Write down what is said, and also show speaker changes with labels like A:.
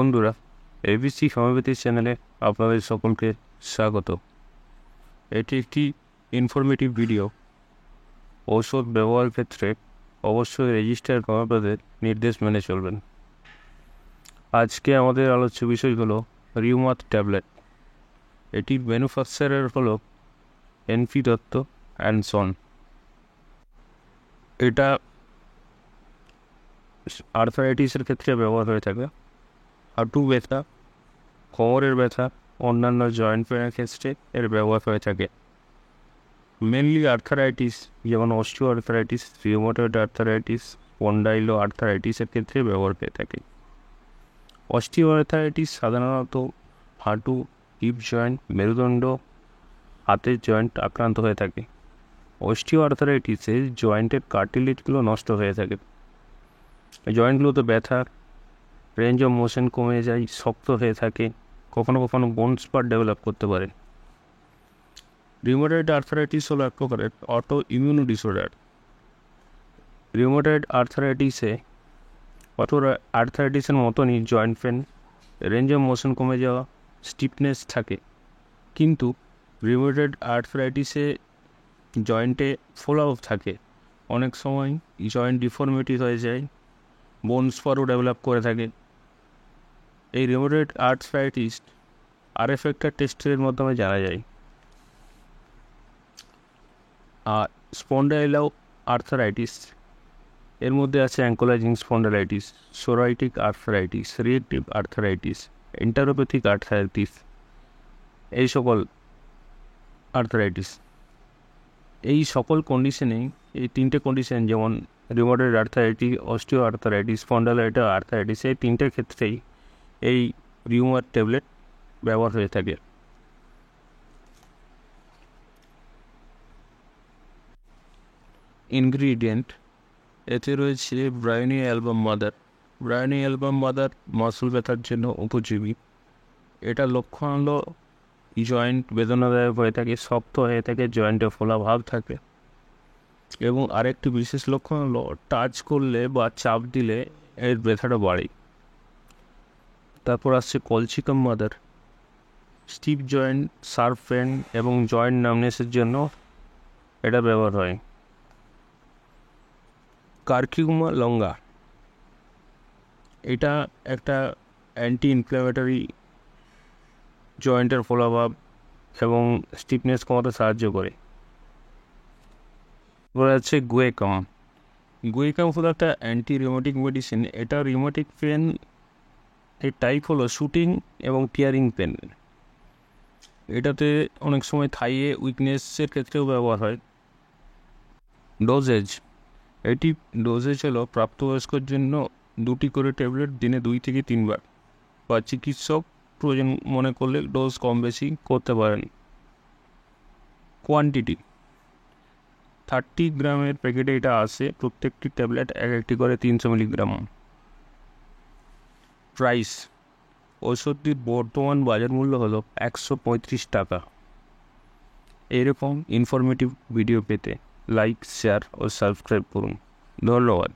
A: বন্ধুরা, ABC homeopathy চ্যানেলে আপনাদের সকলকে স্বাগত। এটি একটি ইনফরমেটিভ ভিডিও। ঔষধ ব্যবহারের ক্ষেত্রে অবশ্যই রেজিস্টার্ড হোমিওপ্যাথের নির্দেশ মেনে চলবেন। আজকে আমাদের আলোচ্য বিষয় হলো রিউমাথ ট্যাবলেট। এটির ম্যানুফ্যাকচারার হলো এনপি দত্ত অ্যান্ড সন। এটা আর্থারাইটিসের ক্ষেত্রে ব্যবহার হয়ে থাকে। হাঁটু ব্যথা, কোমরের ব্যথা, অন্যান্য জয়েন্ট পেনের ক্ষেত্রে এর ব্যবহার হয়ে থাকে। মেনলি আর্থারাইটিস যেমন অস্টিও আর্থারাইটিস, রিউমাটয়েড আর্থারাইটিস, স্পন্ডাইলো আর্থারাইটিসের ক্ষেত্রে ব্যবহার হয়ে থাকে। অস্টিও আর্থারাইটিস সাধারণত হাঁটু, হিপ জয়েন্ট, মেরুদণ্ড, হাতের জয়েন্ট আক্রান্ত হয়ে থাকে। অস্টিও আর্থারাইটিসে জয়েন্টের কার্টিলেজগুলো নষ্ট হয়ে থাকে। জয়েন্টগুলোতে ব্যথা, রেঞ্জ অফ মোশন কমে যায়, শক্ত হয়ে থাকে, কখনো কখনো বোন স্পট ডেভেলপ করতে পারে। রিউমাটয়েড আর্থারাইটিস হলো এক প্রকারের অটো ইমিউনো ডিসঅর্ডার। রিউমাটয়েড আর্থারাইটিসে আর্থারাইটিসের মতনই joint pain, range of motion কমে যাওয়া, স্টিফনেস থাকে। কিন্তু রিউমাটয়েড আর্থারাইটিসে জয়েন্টে ফোল আউট থাকে। অনেক সময় জয়েন্ট ডিফর্মিটি হয়ে যায়, বোন স্পটও ডেভেলপ করে থাকে। এই রিউমাটয়েড আর্থ্রাইটিস আরএফ ফ্যাক্টর টেস্টের মাধ্যমে জানা যায়। আর স্পন্ডাইলো আর্থারাইটিস এর মধ্যে আছে ankylosing spondylitis, psoriatic arthritis, reactive arthritis, enteropathic arthritis, এই সকল আর্থারাইটিস। এই সকল কন্ডিশনেই এই তিনটে কন্ডিশন যেমন rheumatoid arthritis, osteoarthritis, spondyloarthritis, এই তিনটের ক্ষেত্রেই এই রিউমাথ ট্যাবলেট ব্যবহার হয়ে থাকে। ইনগ্রিডিয়েন্ট এতে রয়েছে Bryonia album mother. Bryonia album mother muscle ব্যথার জন্য উপযোগী। এটা লক্ষণ হলো জয়েন্ট বেদনাদায়ক হয়ে থাকে, শক্ত হয়ে থাকে, জয়েন্টে ফোলা ভাব থাকে। এবং আরেকটি বিশেষ লক্ষণ হলো টাচ করলে বা চাপ দিলে এর ব্যথাটা বাড়ে। তারপর আসছে কলচিকাম মাদার। স্টিফ জয়েন্ট, শার্প পেন এবং জয়েন্ট নামনেসের জন্য এটা ব্যবহার হয়। কারকিউমা লঙ্গা, এটা একটা অ্যান্টি ইনফ্ল্যামেটরি, জয়েন্টের ফোলাভাব এবং স্টিফনেস কমাতে সাহায্য করে। এবার আছে গুয়েকাম। গুয়েকাম হলো একটা অ্যান্টি রিউমেটিক মেডিসিন। এটা রিউমেটিক পেন এর টাইপ হলো শুটিং এবং টিয়ারিং পেন। এটাতে অনেক সময় থাইয়ে উইকনেসের ক্ষেত্রেও ব্যবহার হয়। ডোজেজ, এটি ডোজেজ হলো প্রাপ্তবয়স্কর জন্য 2টি করে ট্যাবলেট দিনে 2 থেকে 3 বার, বা চিকিৎসক প্রয়োজন মনে করলে ডোজ কম বেশি করতে পারেন। কোয়ান্টিটি 30 গ্রামের প্যাকেটে এটা আসে, প্রত্যেকটি ট্যাবলেট একটি করে 300 মিলিগ্রাম। প্রাইস, ওষুধটির বর্তমান বাজার মূল্য হলো 135 টাকা। এরকম ইনফরমেটিভ ভিডিও পেতে লাইক, শেয়ার ও সাবস্ক্রাইব করুন। ধন্যবাদ।